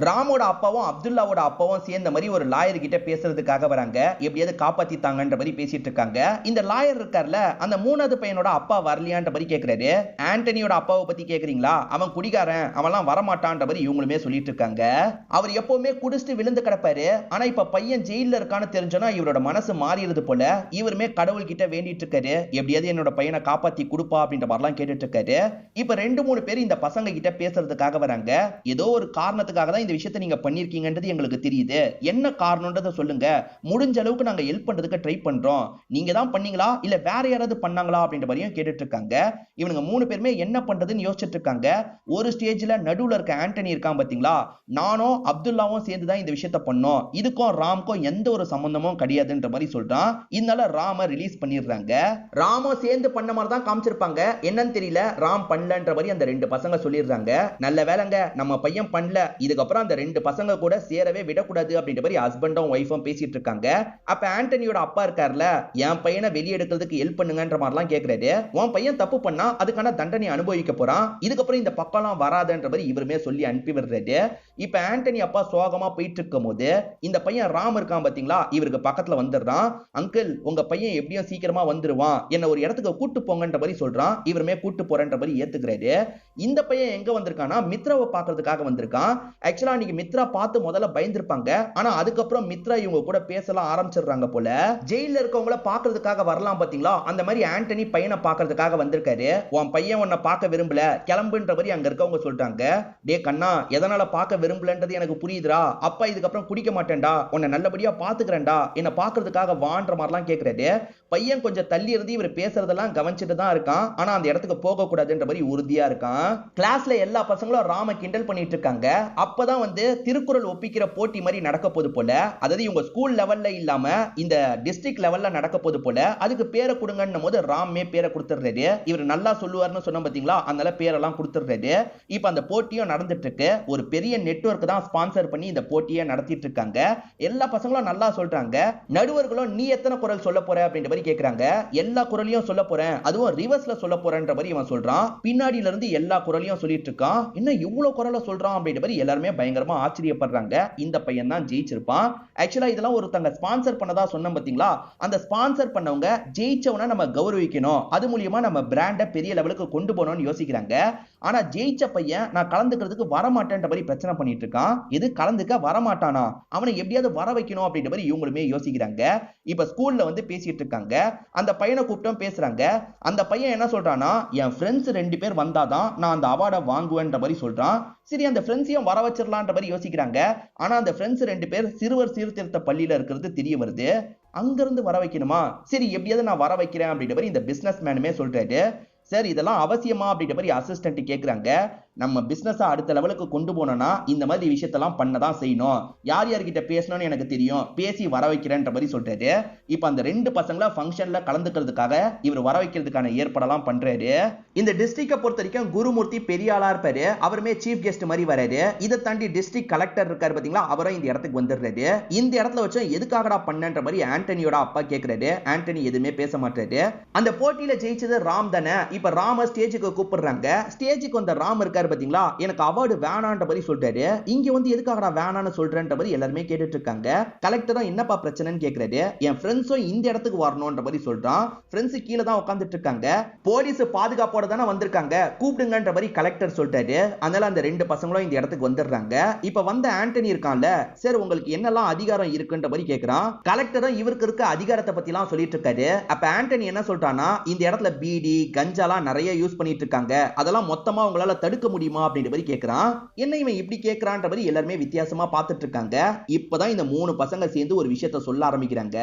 ராமோட அப்பாவும் அப்துல்லாவோட அப்பாவும் சேர்ந்த மாதிரி ஒரு லாயர் கிட்ட பேசுறதுக்காக வராங்க. எப்படியாவது காப்பாத்தித்தாங்கன்ற மாதிரி பேசிட்டு இருக்காங்க. இந்த லாயர் இருக்கார்ல, அந்த 3வது பையனோட அப்பா வரலையான்ற மாதிரி கேக்குறாரு. ஆண்டனியோட அப்பாவை பத்தி கேக்குறீங்களா, அவன் குடிகாரன், அவன்லாம் வரமாட்டான்ற மாதிரி இவங்களுமே சொல்லிட்டு இருக்காங்க. அவர் எப்பவுமே குடிச்சிட்டு விழுந்து கிடப்பாரு. ஆனா இப்ப பையன் ஜெயில இருக்கான்னு தெரிஞ்சோன்னா இவரோட மனசு மாறிடுது போல. இவருமே கடவுள் கிட்ட வேண்டிட்டு இருக்காரு, எப்படியாவது என்னோட பையனை காப்பாத்தி கொடுப்பா அப்படின்ற மாதிரிலாம் கேட்டுட்டு இருக்காரு. இப்ப 2-3 பேர் இந்த பசங்க கிட்ட பேசுறதுக்காக வராங்க. ஏதோ ஒரு காரணத்துக்காக தான் இந்த விஷயத்தை நீங்க பண்ணிருக்கீங்கன்றது எங்களுக்கு தெரியுது, என்ன என்ன காரணம்ன்றத சொல்லுங்க, முடிஞ்ச அளவுக்கு நாங்க ஹெல்ப் பண்றதுக்கு ட்ரை பண்றோம், நீங்க தான் பண்ணீங்களா இல்ல வேற யாராவது பண்ணாங்களா அப்படின்ற மாதிரியும் கேட்டுட்டு இருக்காங்க. இவனுங்க 3 பேருமே என்ன பண்றதுன்னு யோசிச்சுட்டு இருக்காங்க. ஒரு ஸ்டேஜ்ல நடுவுல இருக்க ஆண்டனி இருக்கான் பாத்தீங்களா, நானும் அப்துல்லாவும் சேர்ந்து தான் இந்த விஷயத்த பண்ணோம், இதுக்கும் ராம்க்கும் எந்த ஒரு சம்பந்தமும் கிடையாதுன்ற மாதிரி சொல்றான். இதனால ராம ரிலீஸ் பண்ணிடுறாங்க. ராமும் சேர்ந்து பண்ண மாதிரி தான் காமிச்சிருப்பாங்க, என்னன்னு தெரியல ராம் பண்ணலன்ற மாதிரி அந்த 2 பசங்க சொல்லிடுறாங்க. நல்ல வேலைங்க நம்ம பையன் பண்ணல, இதுக்கப்புறம் அந்த 2 பசங்க கூட சேரவே விடக்கூடாது அப்படின்ற மாதிரி ஹஸ்பண்டும் ஒய்ஃபும் பேசிட்டு இருக்காங்க. அப்ப ஆண்டனியோட அப்பா இருக்கார்ல, என் பையனை வெளியே எடுக்கிறதுக்கு ஹெல்ப் பண்ணுங்கன்ற மாதிரிலாம் கேட்கிறாரு. உன் பையன் தப்பு பண்ணா அதுக்கான தண்டனை அனுபவிக்க போறான், இதுக்கப்புறம் இந்த பக்கம்லாம் வராதுன்ற மாதிரி இவருமே சொல்லி அனுப்பி விடுறாரு. இப்ப ஆண்டனி அப்பா சோகமா போயிட்டு இருக்கும் போது இந்த பையன் ராம் இருக்கான் பாத்தீங்களா, இவருக்கு பக்கத்துல வந்துடுறான். அங்கிள் உங்க பையன் எப்படியும் சீக்கிரமா வந்துருவான், என்ன ஒரு இடத்துக்கு கூட்டு போங்கன்ற மாதிரி சொல்றான். இவருமே கூட்டு போறன்ற மாதிரி ஏத்துக்கிறாரு. இந்த பையன் எங்க வந்திருக்கானா மித்ராவை பாக்குறதுக்காக வந்திருக்கான். ஆக்சுவலா இன்னைக்கு மித்ரா பார்த்து முதல்ல பயந்துருப்பாங்க, ஆனா அதுக்கப்புறம் மித்ரா இவங்க கூட பேசலாம் ஆரம்பிச்சிடுறாங்க போல. ஜெயில இருக்கவங்கள பாக்குறதுக்காக வரலாம் பாத்தீங்களா, அந்த மாதிரி ஆண்டனி பையனை பாக்குறதுக்காக வந்திருக்காரு. உன் பையன் உன்னை பார்க்க விரும்பல, கிளம்புன்ற மாதிரி அங்க இருக்கவங்க சொல்றாங்க. டே கண்ணா, எதனால பார்க்க விரும்பலன்றது எனக்கு புரியுதுடா, அப்பா இதுக்கப்புறம் குடிக்க மாட்டேன்டா, உன்னை நல்லபடியா பாத்துக்கிறேன்டா, என்ன பாக்குறதுக்காக வான்ற மாதிரிலாம் கேட்கிறாரு. பையன் கொஞ்சம் தள்ளி இருந்து இவர் பேசுறதெல்லாம் கவனிச்சுட்டு தான் இருக்கான், ஆனா அந்த இடத்துக்கு போக கூடாதுன்ற மாதிரி உறுதியா இருக்கான். கிளாஸ்ல எல்லா பசங்களும் ராம கிண்டல் பண்ணிட்டு இருக்காங்க. அப்பதான் திருக்குறள் ஒப்பிக்கிற போட்டி மாதிரி நடக்க போது போல, அதாவது இவங்க ஸ்கூல் லெவல்ல இல்லாம இந்த டிஸ்ட்ரிக்ட் லெவல்ல நடக்க போது போல, அதுக்கு பேரை கொடுங்கன்னும் போது ராமே பேரை கொடுத்துடுறாரு. இவர் நல்லா சொல்லுவார்னு சொன்ன பாத்தீங்களா, அதனால பேரெல்லாம் கொடுத்துடுறாரு. இப்ப அந்த போட்டியும் நடந்துட்டு இருக்கு. ஒரு பெரிய நெட்வொர்க் தான் ஸ்பான்சர் பண்ணி இந்த போட்டியை நடத்திட்டு இருக்காங்க. எல்லா பசங்களும் நல்லா சொல்றாங்க. நடுவர்களும் நீ எத்தனை குரல் சொல்ல போற அப்படின்ற மாதிரி கேக்குறாங்க. எல்லா குரலையும் சொல்ல போறேன், அதுவும் ரிவர்ஸ்ல சொல்ல போறேன்ற மாதிரி இவன் சொல்றான். பின்னாடியில இருந்து எல்லா குரலையும் சொல்லிட்டு இருக்கான். என்ன இவ்வளவு குரலை சொல்றான் அப்படின்ற மாதிரி எல்லாருமே பயங்கரமா ஆச்சரியப்படுறாங்க. இந்த பையன் தான் ஜெயிச்சிருப்பான். ஆக்சுவலா இதெல்லாம் ஒருத்தங்க ஸ்பான்சர் பண்ணதா சொன்ன பாத்தீங்களா, அந்த ஸ்பான்சர் பண்ணவங்க ஜெயிச்சவனை நம்ம கௌரவிக்கணும், அது மூலியமா நம்ம பிராண்டை பெரிய லெவலுக்கு கொண்டு போகணும்னு யோசிக்கிறாங்க. ஆனா ஜெயிச்ச பையன் நான் கலந்துக்கிறதுக்கு வரமாட்டேன்ற மாதிரி பிரச்சனை பண்ணிட்டு இருக்கான். இது கலந்துக்க வரமாட்டானா, அவனை எப்படியாவது வர வைக்கணும் அப்படின்ற மாதிரி இவங்களுமே யோசிக்கிறாங்க. இப்ப ஸ்கூல்ல பேசிட்டு இருக்காங்க. அந்த பையனை கூப்பிட்டும் பேசுறாங்க. அந்த பையன் என்ன சொல்றானா, என் ஃப்ரெண்ட்ஸ் 2 பேர் வந்தாதான் நான் அந்த அவார்டை வாங்குவேன்ற மாதிரி சொல்றான். சரி அந்த ஃப்ரெண்ட்ஸையும் வர வச்சிடலான்ற மாதிரி யோசிக்கிறாங்க. ஆனா அந்த ஃப்ரெண்ட்ஸ் 2 பேர் சிறுவர் சீர்திருத்த பள்ளியில இருக்கிறது தெரிய வருது. அங்கிருந்து வர வைக்கணுமா, சரி எப்படியாவது நான் வர வைக்கிறேன் அப்படின்ற மாதிரி இந்த பிசினஸ் மேனுமே சொல்றாரு. சார் இதெல்லாம் அவசியமா அப்படின்ற மாதிரி அசிஸ்டன்ட் கேக்குறாங்க. நம்ம பிசினஸ் அடுத்த லெவலுக்கு கொண்டு போனோம்னா இந்த மாதிரி விஷயத்தெல்லாம் பண்ணதான் செய்யணும், யார் யார்கிட்ட பேசணும்னு எனக்கு தெரியும், பேசி வர வைக்கிறேன்ற மாதிரி சொல்றாரு. இப்ப அந்த 2 பசங்கள ஃபங்க்ஷன்ல கலந்துக்கிறதுக்காக இவர் வர வைக்கிறதுக்கான ஏற்பாடெல்லாம் பண்றாரு. இந்த டிஸ்ட்ரிக்ட பொறுத்த வரைக்கும் குருமூர்த்தி பெரிய ஆளா இருப்பாரு, அவருமே சீஃப் கெஸ்ட் மாதிரி வராரு. இதை தாண்டி டிஸ்ட்ரிக்ட் கலெக்டர் இருக்காரு பாத்தீங்களா, அவரும் இந்த இடத்துக்கு வந்துடுறாரு. இந்த இடத்துல வச்சு எதுக்காகடா பண்ணன்ற மாதிரி ஆண்டனியோட அப்பா கேட்கிறாரு. ஆண்டனி எதுவுமே பேச மாட்டாரு. அந்த போட்டியில ஜெயிச்சது ராம் தானே. இப்ப ராம ஸ்டேஜுக்கு கூப்பிடுறாங்க. ஸ்டேஜுக்கு வந்த ராம் இருக்காரு பாத்தீங்களா, எனக்கு அவார்டு வேணான்ற மாதிரி சொல்றாரு. இங்க எதுக்காக வேணான்னு சொல்றேன்ற மாதிரி எல்லாருமே கேட்டுட்டு இருக்காங்க. கலெக்டரும் என்னப்பா பிரச்சனைன்னு கேக்குறாரு. என் ஃப்ரெண்ட்ஸும் இந்த இடத்துக்கு வரணும்ன்ற மாதிரி சொல்றான். ஃப்ரெண்ட்ஸ் கீழே தான் உட்கார்ந்துட்டு இருக்காங்க. போலீஸ் பாதுகாப்போட தானே வந்திருக்காங்க, கூப்பிடுங்கன்ற மாதிரி கலெக்டர் சொல்றாரு. அதனால அந்த 2 பசங்களும் இந்த இடத்துக்கு வந்துடுறாங்க. இப்ப வந்த ஆண்டனி இருக்கான்ல, சார் உங்களுக்கு என்னெல்லாம் அதிகாரம் இருக்குன்ற மாதிரி கேக்குறான். கலெக்டரும் இவருக்கு இருக்க அதிகாரத்தை பத்தி எல்லாம் சொல்லிட்டு இருக்காரு. அப்ப ஆண்டனி என்ன சொல்றானா, இந்த இடத்துல பீடி கஞ்சாலாம் நிறைய யூஸ் பண்ணிட்டு இருக்காங்க, அதெல்லாம் மொத்தமா உங்களால தடுக்க முடியுமா அப்படின்ற மாதிரி கேக்குறான். என்ன இவன் இப்படி கேக்குறான்ற மாதிரி எல்லாருமே வித்தியாசமா பார்த்துட்டு இருக்காங்க. இப்பதான் இந்த 3 பசங்க சேர்ந்து ஒரு விஷயத்த சொல்ல ஆரம்பிக்கிறாங்க.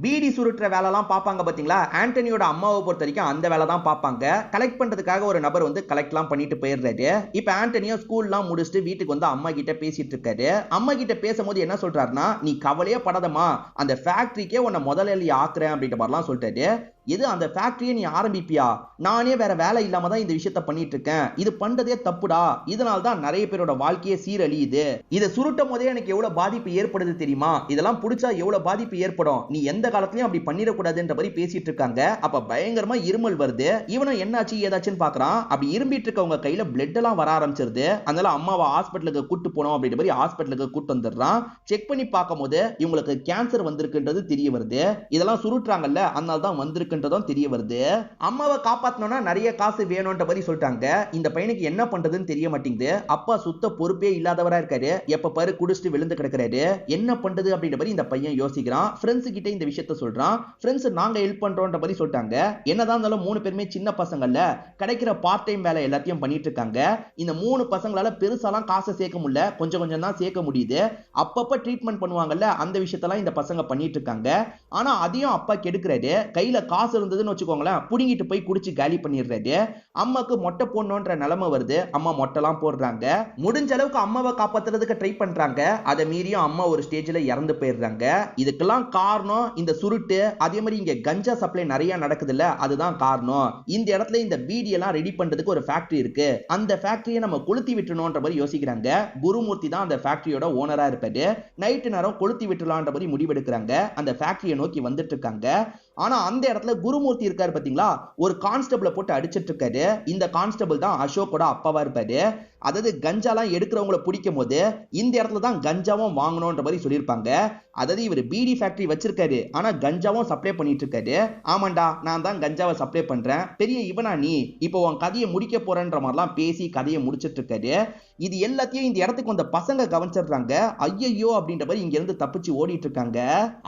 பீடி சுருட்டுற வேலை எல்லாம் பாப்பாங்க பாத்தீங்களா, ஆண்டனியோட அம்மாவை பொறுத்த வரைக்கும் அந்த வேலை தான் பாப்பாங்க. கலெக்ட் பண்றதுக்காக ஒரு நபர் கலெக்ட் எல்லாம் பண்ணிட்டு போயிடுறாரு. இப்ப ஆண்டனியோ ஸ்கூல்லாம் முடிச்சுட்டு வீட்டுக்கு அம்மா கிட்ட பேசிட்டு இருக்காரு. அம்மா கிட்ட பேசும்போது என்ன சொல்றாருன்னா, நீ கவலையே படாதமா, அந்த ஃபேக்டரிக்கே உன்னை முதலாளி ஆக்குறேன் அப்படின்ற மாதிரிலாம் சொல்லிட்டாரு. இது அந்த ஃபேக்டரியை நீ ஆரம்பிப்பியா, நானே வேற வேலை இல்லாம தான் இந்த விஷயத்த பண்ணிட்டு இருக்கேன், இது பண்றதே தப்புடா, இதனால தான் நிறைய பேரோட வாழ்க்கையே சீரழியுது, இதை சுருட்டும் போதே எனக்கு எவ்வளவு பாதிப்பு ஏற்படுது தெரியுமா, இதெல்லாம் புடிச்சா எவ்வளவு பாதிப்பு ஏற்படும், நீ எந்த காலத்திலயும் அப்படி பண்ணிடக்கூடாதுன்ற மாதிரி பேசிட்டு இருக்காங்க. அப்ப பயங்கரமா இருமல் வருது. இவனும் என்னாச்சு ஏதாச்சுன்னு பாக்குறான். அப்படி இரும்பிட்டு இருக்கவங்க கையில பிளட் எல்லாம் வர ஆரம்பிச்சிருது. அதனால அம்மாவை ஹாஸ்பிட்டலுக்கு கூட்டு போனோம் அப்படின்ற மாதிரி ஹாஸ்பிட்டலுக்கு கூட்டு வந்துடுறான். செக் பண்ணி பார்க்கும் போது இவங்களுக்கு கேன்சர் வந்திருக்குன்றது தெரிய வருது. இதெல்லாம் சுருட்டுறாங்கல்ல, அதனால தான் வந்திருக்கு இருக்குன்றதும் தெரிய வருது. அம்மாவை காப்பாத்தணும்னா நிறைய காசு வேணும்ன்ற மாதிரி சொல்லிட்டாங்க. இந்த பையனுக்கு என்ன பண்றதுன்னு தெரிய மாட்டேங்குது. அப்பா சுத்த பொறுப்பே இல்லாதவரா இருக்காரு. எப்ப பாரு குடிச்சிட்டு விழுந்து கிடக்குறாரு. என்ன பண்றது அப்படின்ற மாதிரி இந்த பையன் யோசிக்கிறான். ஃப்ரெண்ட்ஸ் கிட்ட இந்த விஷயத்த சொல்றான். ஃப்ரெண்ட்ஸ் நாங்க ஹெல்ப் பண்றோம்ன்ற மாதிரி சொல்லிட்டாங்க. என்னதான் இருந்தாலும் 3 பேருமே சின்ன பசங்கள்ல கிடைக்கிற பார்ட் டைம் வேலை எல்லாத்தையும் பண்ணிட்டு இருக்காங்க. இந்த 3 பசங்களால பெருசாலாம் காசை சேர்க்க முடியல. கொஞ்சம் கொஞ்சம் தான் சேர்க்க முடியுது. அப்பப்ப ட்ரீட்மெண்ட் பண்ணுவாங்கல்ல, அந்த விஷயத்தெல்லாம் இந்த பசங்க பண்ணிட்டு இருக்காங்க. ஆனா அதையும் அப்பா கெடுக்கிறாரு. கையில காசு இருந்ததுன்னு வச்சுக்கோங்களேன், புடுங்கிட்டு போய் குடிச்சு காலி பண்ணிடுறாரு. அம்மாக்கு மொட்டை போடணும்ன்ற நிலைமை வருது. அம்மா மொட்டைலாம் போடுறாங்க. முடிஞ்ச அளவுக்கு அம்மாவை காப்பாத்துறதுக்கு ட்ரை பண்றாங்க. அதை மீறியும் அம்மா ஒரு ஸ்டேஜ்ல இறந்து போயிடுறாங்க. இதுக்கெல்லாம் காரணம் இந்த சுருட்டு. அதே மாதிரி இங்க கஞ்சா சப்ளை நிறைய நடக்குதுல்ல, அதுதான் காரணம். இந்த இடத்துல இந்த பீடியெல்லாம் ரெடி பண்றதுக்கு ஒரு ஃபேக்டரி இருக்கு. அந்த ஃபேக்டரியை நம்ம கொளுத்தி விட்டுணும்ன்ற மாதிரி யோசிக்கிறாங்க. குருமூர்த்தி தான் அந்த ஃபேக்டரியோட ஓனரா இருப்பாரு. நைட்டு நேரம் கொளுத்தி விட்டுலாம்ன்ற மாதிரி முடிவெடுக்கிறாங்க. அந்த ஃபேக்டரியை நோக்கி வந்துட்டு இருக்காங்க. ஆனா அந்த இடத்துல குருமூர்த்தி இருக்காரு பாத்தீங்களா, ஒரு கான்ஸ்டபிளை போட்டு அடிச்சிட்டு இருக்காரு. இந்த கான்ஸ்டபிள் தான் அசோக்கோட அப்பாவா இருப்பாரு. அதாவது கஞ்சாலாம் எடுக்கிறவங்களை பிடிக்கும் போது இந்த இடத்துல தான் கஞ்சாவும் வாங்கணும்ன்ற மாதிரி சொல்லியிருப்பாங்க. அதாவது இவர் பீடி ஃபேக்டரி வச்சிருக்காரு, ஆனா கஞ்சாவும் சப்ளை பண்ணிட்டு இருக்காரு. ஆமாண்டா, நான் தான் கஞ்சாவை சப்ளை பண்றேன், பெரிய இவனா நீ, இப்போ உன் கதையை முடிக்க போறேன்ற மாதிரிலாம் பேசி கதையை முடிச்சிட்டு இருக்காரு. இது எல்லாத்தையும் இந்த இடத்துக்கு வந்த பசங்க கவனிச்சிடுறாங்க. ஐயோ அப்படின்ற மாதிரி இங்க இருந்து தப்பிச்சு ஓடிட்டு இருக்காங்க.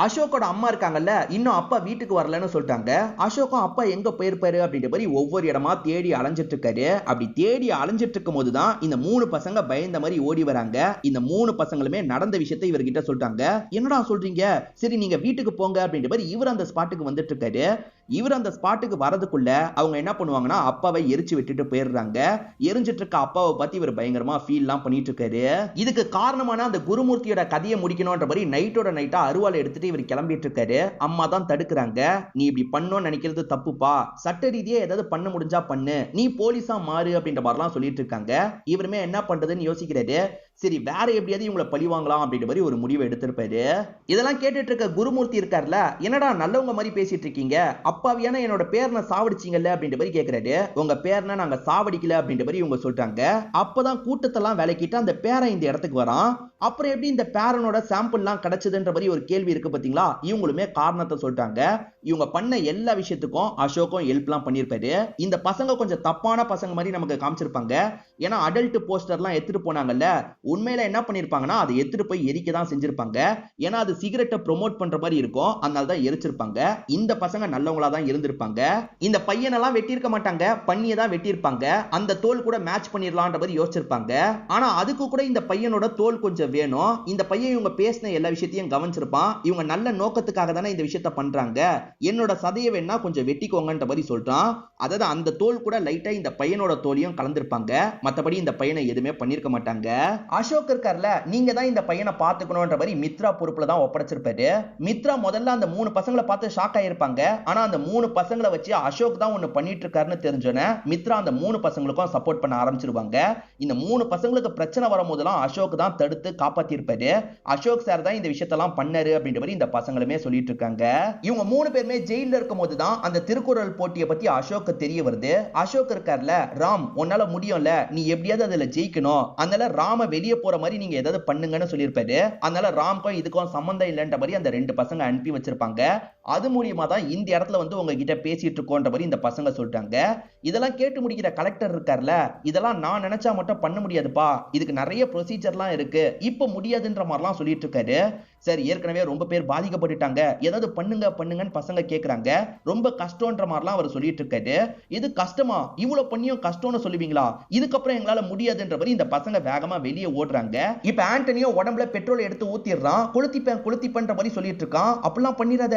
அசோக்கோட அம்மா இருக்காங்கல்ல, இன்னும் அப்பா வீட்டுக்கு வரலன்னு சொல்லிட்டாங்க. அசோக்கும் அப்பா எங்க போயிருப்பாரு அப்படின்ற மாதிரி ஒவ்வொரு இடமா தேடி அலைஞ்சிட்டு இருக்காரு. அப்படி தேடி அலைஞ்சிட்டு இருக்கும் போதுதான் இந்த 3 பசங்க பயந்த மாதிரி ஓடி வராங்க. இந்த 3 பசங்களுமே நடந்த விஷயத்தை இவர்கிட்ட சொல்லிட்டாங்க. என்னடா சொல்றீங்க, சரி நீங்க வீட்டுக்கு போங்க அப்படின்ற மாதிரி இவர் அந்த ஸ்பாட்டுக்கு வந்துட்டு இருக்காரு. இவர் அந்த ஸ்பாட்டுக்கு வரதுக்குள்ள அவங்க என்ன பண்ணுவாங்கன்னா அப்பாவை எரிச்சு விட்டுட்டு போயிடுறாங்க. எரிஞ்சிட்டு இருக்க அப்பாவை பத்தி இவர் பயங்கரமா ஃபீல்லாம் பண்ணிட்டு இருக்காரு. இதுக்கு காரணமான அந்த குருமூர்த்தியோட கதையை முடிக்கணும்ன்ற மாதிரி நைட்டோட நைட்டா அருவாளை எடுத்துட்டு இவர் கிளம்பிட்டு இருக்காரு. அம்மா தான் தடுக்கிறாங்க. நீ இப்படி பண்ணணும்னு நினைக்கிறது தப்புப்பா, சட்ட ரீதியா ஏதாவது பண்ண முடிஞ்சா பண்ணு, நீ போலீஸா மாறு அப்படின்ற மாதிரிலாம் சொல்லிட்டு இருக்காங்க. இவருமே என்ன பண்றதுன்னு யோசிக்கிறாரு. சரி வேற எப்படியாவது இவங்களை பழி வாங்கலாம் அப்படின்ற மாதிரி ஒரு முடிவை எடுத்திருப்பாரு. இதெல்லாம் கேட்டுட்டு இருக்க குருமூர்த்தி இருக்கார்ல, என்னடா நல்லவங்க மாதிரி பேசிட்டு இருக்கீங்க, அப்பாவியான என்னோட பேரனை சாவடிச்சீங்கல்ல அப்படின்ற மாதிரி கேட்கிறாரு. உங்க பேரனை நாங்க சாவடிக்கல அப்படின்ற மாதிரி இவங்க சொல்றாங்க. அப்பதான் கூட்டத்தெல்லாம் விலக்கிட்டு அந்த பேரன் இந்த இடத்துக்கு வரான். அப்புறம் எப்படி இந்த பேரனோட சாம்பிள்லாம் கிடைச்சதுன்ற மாதிரி ஒரு கேள்வி இருக்கு பாத்தீங்களா. இவங்களுமே காரணத்தை சொல்றாங்க. இவங்க பண்ண எல்லா விஷயத்துக்கும் அசோக்கும் ஹெல்ப்லாம் பண்ணிருப்பாரு. இந்த பசங்க கொஞ்சம் தப்பான பசங்க மாதிரி நமக்கு காமிச்சிருப்பாங்க. ஏன்னா அடல்ட் போஸ்டர்லாம் எடுத்துட்டு போனாங்கல்ல, உண்மையில என்ன பண்ணிருப்பாங்கன்னா அதை எடுத்துட்டு போய் எரிக்க தான் செஞ்சிருப்பாங்க. ஏன்னா அது சிகரெட்டை ப்ரோமோட் பண்ற மாதிரி இருக்கும், அதனால தான் எரிச்சிருப்பாங்க. இந்த பசங்க நல்லவங்களா தான் இருந்திருப்பாங்க. இந்த பையனெல்லாம் வெட்டியிருக்க மாட்டாங்க, பண்ணியை தான் வெட்டியிருப்பாங்க. அந்த தோல் கூட மேட்ச் பண்ணிடலான்ற மாதிரி யோசிச்சிருப்பாங்க. ஆனா அதுக்கு கூட இந்த பையனோட தோல் கொஞ்சம் வேணும். இந்த பையன் இவங்க பேசின எல்லா விஷயத்தையும் கவனிச்சிருப்பான். இவங்க நல்ல நோக்கத்துக்காக தானே இந்த விஷயத்த பண்றாங்க, என்னோட சதையை வேணா கொஞ்சம் வெட்டிக்கோங்கன்ற மாதிரி சொல்றான். அதாவது அந்த தோல் கூட லைட்டா இந்த பையனோட தோலையும் கலந்திருப்பாங்க. மத்தபடி இந்த பையனை எதுவுமே பண்ணிருக்க மாட்டாங்க. அசோக் இருக்கார்ல, நீங்க தான் இந்த பையனை பாத்துக்கணும்ன்ற மாதிரி மித்ரா பொறுப்புல தான் ஒப்படைச்சிருப்பாரு. மித்ரா முதல்ல அந்த 3 பசங்களை பார்த்து ஷாக் ஆயிருப்பாங்க. ஆனா அந்த 3 பசங்களை வச்சு அசோக் தான் ஒண்ணு பண்ணிட்டு இருக்காருன்னு தெரிஞ்சோன்னே மித்ரா அந்த 3 பசங்களுக்கும் சப்போர்ட் பண்ண ஆரம்பிச்சிருவாங்க. இந்த 3 பசங்களுக்கு பிரச்சனை வரும்போதெல்லாம் அசோக் தான் தடுத்து காப்பாத்திருப்பாரு. அசோக் சார் தான் இந்த விஷயத்தெல்லாம் பண்ணாரு அப்படின்ற மாதிரி இந்த பசங்களுமே சொல்லிட்டு இருக்காங்க. இவங்க 3 பேருமே ஜெயில இருக்கும் போதுதான் அந்த திருக்குறள் போட்டியை பத்தி அசோக் தெரிய வருது. அசோக் இருக்கார்ல, ராம் உன்னால முடியும்ல, நீ எப்படியாவது அதுல ஜெயிக்கணும், அதனால ராம வெளியே போற மாதிரி நீங்க ஏதாவது பண்ணுங்கன்னு சொல்லியிருப்பாரு. அதனால ராம்க்கும் இதுக்கும் சம்பந்தம் இல்லைன்ற மாதிரி அந்த 2 பசங்க அனுப்பி வச்சிருப்பாங்க. அது மூலியமா தான் இந்த இடத்துல வந்து உங்ககிட்ட பேசிட்டு இருக்கோன்ற மாதிரி இந்த பசங்க சொல்லிட்டாங்க. இதெல்லாம் கேட்டு முடிக்கிற கலெக்டர் இருக்கார்ல, இதெல்லாம் நான் நினைச்சா மட்டும் பண்ண முடியாதுப்பா, இதுக்கு நிறைய ப்ரொசீஜர்லாம் இருக்கு, இப்ப முடியாதுன்ற மாதிரிலாம் சொல்லிட்டு இருக்காரு. சார் ஏற்கனவே ரொம்ப பேர் பாதிக்கப்பட்டுட்டாங்க, ஏதாவது பண்ணுங்க பண்ணுங்கன்னு பசங்க கேட்கறாங்க, ரொம்ப கஷ்டம்ன்ற மாதிரிலாம் அவர் சொல்லிட்டு இருக்காரு. இது கஷ்டமா, இவ்வளவு பண்ணியும் கஷ்டம்னு சொல்லுவீங்களா, இதுக்கப்புறம் எங்களால முடியாதுன்ற மாதிரி இந்த பசங்க வேகமா வெளியே ஓடுறாங்க. இப்ப ஆண்டனியோ உடம்புல பெட்ரோல் எடுத்து ஊத்திடுறான். கொளுத்திப்பன்ற மாதிரி சொல்லிட்டு இருக்கான். அப்படிலாம் பண்ணிடாத,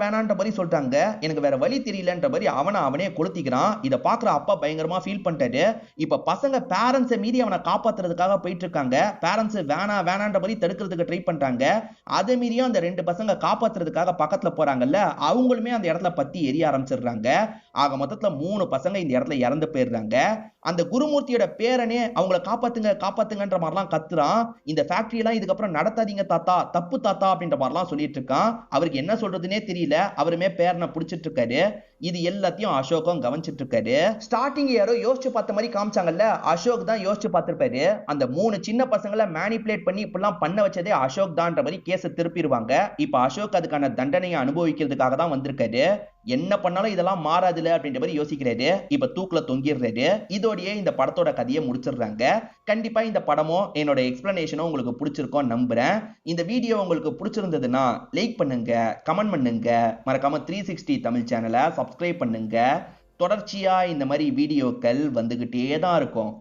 வேணான்ற மாதிரி சொல்றாங்க. எனக்கு வேற வழி தெரியலன்ற மாதிரி அவனே கொளுத்திக்கிறான். இதை பாக்குற அப்பா பயங்கரமா ஃபீல் பண்ணிட்டாரு. இப்ப பசங்க பேரண்ட்ஸை மீறி அவனை காப்பாத்துறதுக்காக போயிட்டு இருக்காங்க. பேரண்ட்ஸ் வேணான்ற மாதிரி தடுக்கிறதுக்கு ட்ரை பண்றாங்க. அதே மீறியும் அந்த 2 பசங்க காப்பாத்துறதுக்காக பக்கத்துல போறாங்கல்ல, அவங்களுமே அந்த இடத்துல பத்தி எரிய ஆரம்பிச்சிடுறாங்க. ஆக மொத்தத்துல 3 பசங்க இந்த இடத்துல இறந்து போயிடுறாங்க. அந்த குருமூர்த்தியோட பேரனே அவங்கள காப்பாத்துங்கன்ற மாதிரிலாம் கத்துறான். இந்த ஃபேக்டரி எல்லாம் இதுக்கப்புறம் நடத்தாதீங்க தாத்தா, தப்பு தாத்தா அப்படின்ற மாதிரிலாம் சொல்லிட்டு இருக்கான். அவருக்கு என்ன சொல்றதுன்னே தெரியல. அவருமே பேரனை பிடிச்சிட்டு இருக்காரு. இது எல்லாத்தையும் அசோக்கும் கவனிச்சிட்டு இருக்காரு. ஸ்டார்டிங் யாரோ யோசிச்சு பார்த்த மாதிரி காமிச்சாங்கல்ல, அசோக் தான் யோசிச்சு பார்த்திருப்பாரு. அந்த 3 சின்ன பசங்களை மேனிபுலேட் பண்ணி இப்படிலாம் பண்ண வச்சதே அசோக் தான்ற மாதிரி கேஸை திருப்பிடுவாங்க. இப்ப அசோக் அதுக்கான தண்டனையை அனுபவிக்கிறதுக்காக தான் வந்திருக்காரு. என்ன பண்ணாலும் இதெல்லாம் மாறாதுல அப்படின்ற மாதிரி யோசிக்கிறாரு. இப்ப தூக்குல தொங்கிடுறாரு. இதோடயே இந்த படத்தோட கதையை முடிச்சிடுறாங்க. கண்டிப்பா இந்த படமும் என்னோட எக்ஸ்பிளனேஷனும் உங்களுக்கு பிடிச்சிருக்கும் நம்புறேன். இந்த வீடியோ உங்களுக்கு பிடிச்சிருந்ததுன்னா லைக் பண்ணுங்க, கமெண்ட் பண்ணுங்க, மறக்காம 360 தமிழ் சேனலை சப்ஸ்கிரைப் பண்ணுங்க. தொடர்ச்சியா இந்த மாதிரி வீடியோக்கள் வந்துகிட்டே தான் இருக்கும்.